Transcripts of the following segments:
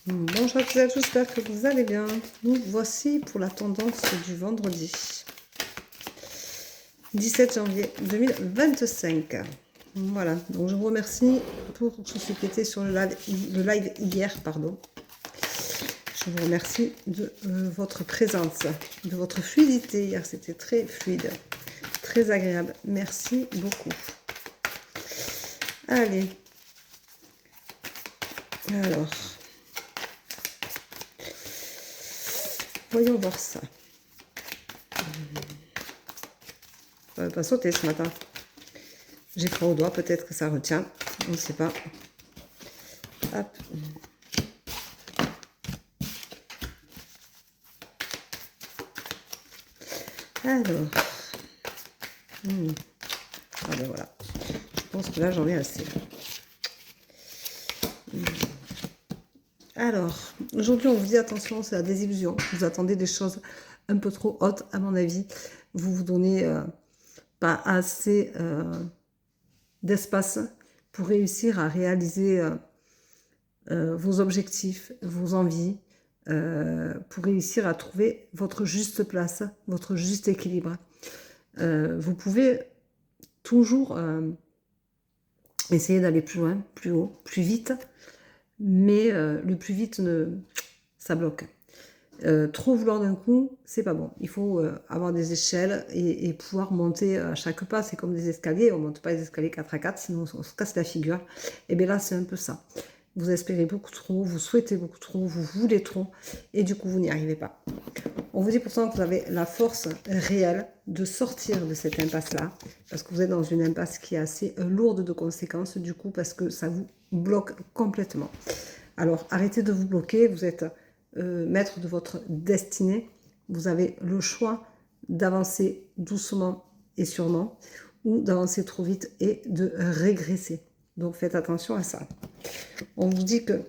Bonjour à tous et à tous, j'espère que vous allez bien. Nous voici pour la tendance du vendredi 17 janvier 2025. Voilà, donc je vous remercie pour tous ceux qui étaient sur le live hier, pardon. Je vous remercie de votre présence, de votre fluidité. Hier, c'était très fluide, très agréable. Merci beaucoup. Allez. Alors, voyons voir ça. Ça va pas sauter ce matin. J'ai froid au doigt, peut-être que ça retient. On ne sait pas. Hop. Alors. Ah ben voilà. Je pense que là, j'en ai assez. Alors, aujourd'hui, on vous dit attention, c'est la désillusion. Vous attendez des choses un peu trop hautes, à mon avis. Vous vous donnez pas assez d'espace pour réussir à réaliser vos objectifs, vos envies, pour réussir à trouver votre juste place, votre juste équilibre. Vous pouvez toujours essayer d'aller plus loin, plus haut, plus vite, mais le plus vite, ça bloque. Trop vouloir d'un coup, c'est pas bon. Il faut avoir des échelles et pouvoir monter à chaque pas. C'est comme des escaliers. On ne monte pas les escaliers 4 à 4, sinon on se casse la figure. Et bien là, c'est un peu ça. Vous espérez beaucoup trop, vous souhaitez beaucoup trop, vous voulez trop, et du coup, vous n'y arrivez pas. On vous dit pourtant que vous avez la force réelle de sortir de cette impasse-là, parce que vous êtes dans une impasse qui est assez lourde de conséquences, du coup, parce que ça vous bloque complètement. Alors, arrêtez de vous bloquer, vous êtes maître de votre destinée. Vous avez le choix d'avancer doucement et sûrement, ou d'avancer trop vite et de régresser. Donc, faites attention à ça. On vous dit que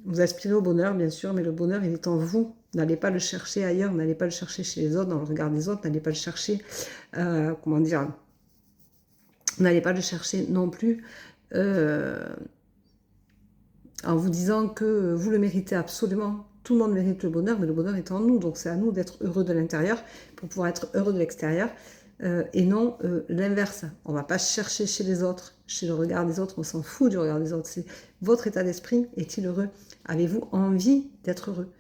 vous aspirez au bonheur, bien sûr, mais le bonheur, il est en vous. N'allez pas le chercher ailleurs, n'allez pas le chercher chez les autres, dans le regard des autres, n'allez pas le chercher, comment dire, n'allez pas le chercher non plus en vous disant que vous le méritez absolument. Tout le monde mérite le bonheur, mais le bonheur est en nous, donc c'est à nous d'être heureux de l'intérieur pour pouvoir être heureux de l'extérieur. Et non l'inverse. On ne va pas chercher chez les autres, chez le regard des autres, on s'en fout du regard des autres. C'est votre état d'esprit, est-il heureux? Avez-vous envie d'être heureux?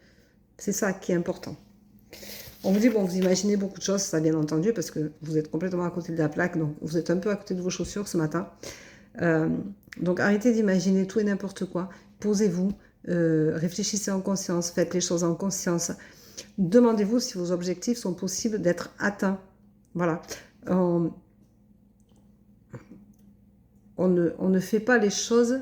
C'est ça qui est important. On vous dit, bon, vous imaginez beaucoup de choses, ça bien entendu, parce que vous êtes complètement à côté de la plaque, donc vous êtes un peu à côté de vos chaussures ce matin. Donc arrêtez d'imaginer tout et n'importe quoi. Posez-vous, réfléchissez en conscience, faites les choses en conscience. Demandez-vous si vos objectifs sont possibles d'être atteints. Voilà. On ne fait pas les choses,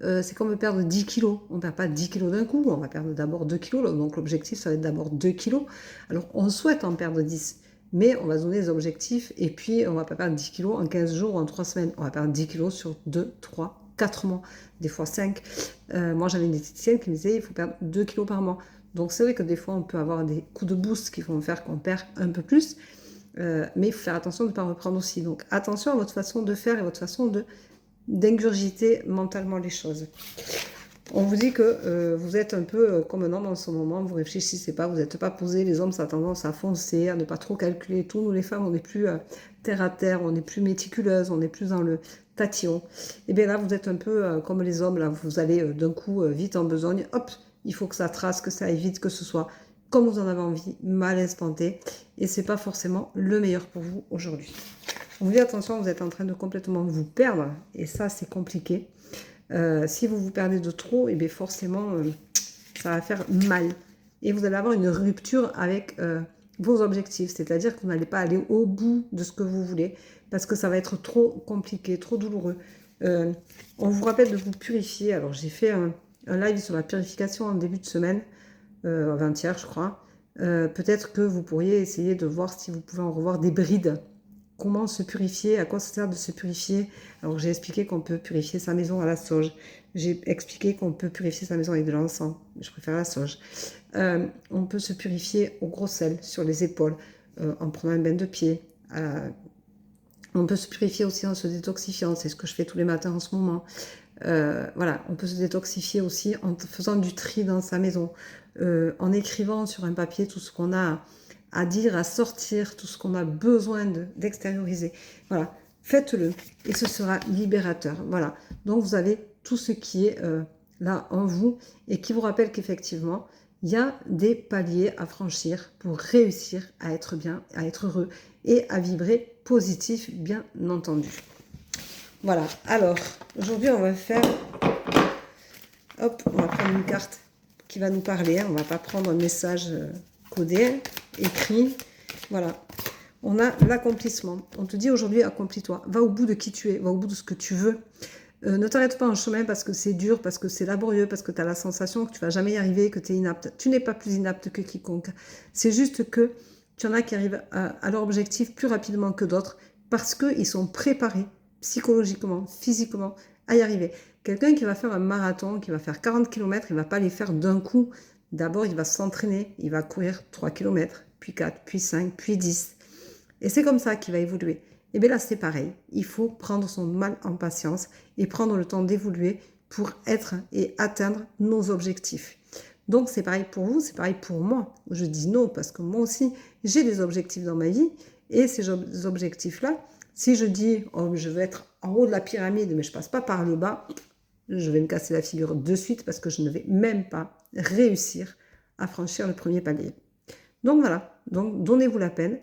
c'est comme perdre 10 kilos. On ne perd pas 10 kilos d'un coup, on va perdre d'abord 2 kilos. Donc l'objectif, ça va être d'abord 2 kilos. Alors on souhaite en perdre 10, mais on va se donner des objectifs et puis on ne va pas perdre 10 kilos en 15 jours ou en 3 semaines. On va perdre 10 kilos sur 2, 3, 4 mois, des fois 5. Moi, j'avais une diététicienne qui me disait il faut perdre 2 kilos par mois. Donc c'est vrai que des fois, on peut avoir des coups de boost qui vont faire qu'on perd un peu plus. Mais il faut faire attention de ne pas reprendre aussi. Donc attention à votre façon de faire et votre façon d'ingurgiter mentalement les choses. On vous dit que vous êtes un peu comme un homme en ce moment, vous réfléchissez pas, vous n'êtes pas posé, les hommes ça a tendance à foncer, à ne pas trop calculer tout. Nous les femmes, on est plus terre à terre, on est plus méticuleuse, on est plus dans le tatillon. Et bien là, vous êtes un peu comme les hommes, là, vous allez d'un coup vite en besogne, hop, il faut que ça trace, que ça aille vite, que ce soit comme vous en avez envie, mal instanté, et c'est pas forcément le meilleur pour vous aujourd'hui. On vous dit attention, vous êtes en train de complètement vous perdre, et ça c'est compliqué. Si vous vous perdez de trop, et bien forcément, ça va faire mal. Et vous allez avoir une rupture avec vos objectifs, c'est-à-dire que vous n'allez pas aller au bout de ce que vous voulez, parce que ça va être trop compliqué, trop douloureux. On vous rappelle de vous purifier. Alors j'ai fait un live sur la purification en début de semaine, avant-hier je crois. Peut-être que vous pourriez essayer de voir si vous pouvez en revoir des brides. Comment se purifier, à quoi ça sert de se purifier. Alors j'ai expliqué qu'on peut purifier sa maison à la sauge. J'ai expliqué qu'on peut purifier sa maison avec de l'encens. Je préfère la sauge. On peut se purifier au gros sel sur les épaules en prenant un bain de pied. On peut se purifier aussi en se détoxifiant. C'est ce que je fais tous les matins en ce moment. Voilà, on peut se détoxifier aussi en faisant du tri dans sa maison, en écrivant sur un papier tout ce qu'on a à dire, à sortir, tout ce qu'on a besoin d'extérioriser. Voilà, faites-le et ce sera libérateur. Voilà, donc vous avez tout ce qui est là en vous et qui vous rappelle qu'effectivement, il y a des paliers à franchir pour réussir à être bien, à être heureux et à vibrer positif, bien entendu. Voilà, alors, aujourd'hui, on va faire... Hop, on va prendre une carte qui va nous parler. On ne va pas prendre un message codé, écrit. Voilà, on a l'accomplissement. On te dit aujourd'hui, accomplis-toi. Va au bout de qui tu es, va au bout de ce que tu veux. Ne t'arrête pas en chemin parce que c'est dur, parce que c'est laborieux, parce que tu as la sensation que tu ne vas jamais y arriver, que tu es inapte. Tu n'es pas plus inapte que quiconque. C'est juste que tu en as qui arrivent à leur objectif plus rapidement que d'autres parce qu'ils sont préparés psychologiquement, physiquement, à y arriver. Quelqu'un qui va faire un marathon, qui va faire 40 km, il ne va pas les faire d'un coup. D'abord, il va s'entraîner, il va courir 3 km, puis 4, puis 5, puis 10. Et c'est comme ça qu'il va évoluer. Et bien là, c'est pareil. Il faut prendre son mal en patience et prendre le temps d'évoluer pour être et atteindre nos objectifs. Donc, c'est pareil pour vous, c'est pareil pour moi. Je dis non parce que moi aussi, j'ai des objectifs dans ma vie. Et ces objectifs-là, si je dis oh, je veux être en haut de la pyramide, mais je ne passe pas par le bas, je vais me casser la figure de suite parce que je ne vais même pas réussir à franchir le premier palier. Donc voilà, donc donnez-vous la peine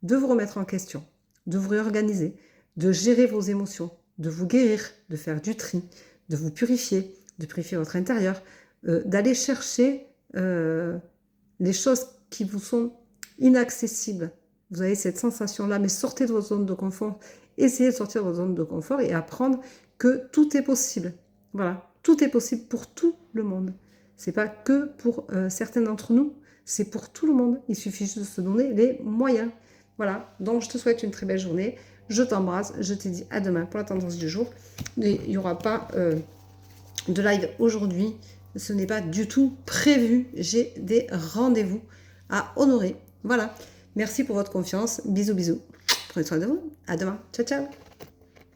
de vous remettre en question, de vous réorganiser, de gérer vos émotions, de vous guérir, de faire du tri, de vous purifier, de purifier votre intérieur, d'aller chercher les choses qui vous sont inaccessibles. Vous avez cette sensation-là, mais sortez de votre zone de confort. Essayez de sortir de votre zone de confort et apprendre que tout est possible. Voilà, tout est possible pour tout le monde. Ce n'est pas que pour certains d'entre nous, c'est pour tout le monde. Il suffit juste de se donner les moyens. Voilà, donc je te souhaite une très belle journée. Je t'embrasse, je te dis à demain pour la tendance du jour. Il n'y aura pas de live aujourd'hui. Ce n'est pas du tout prévu. J'ai des rendez-vous à honorer. Voilà. Merci pour votre confiance. Bisous, bisous. Prenez soin de vous. À demain. Ciao, ciao.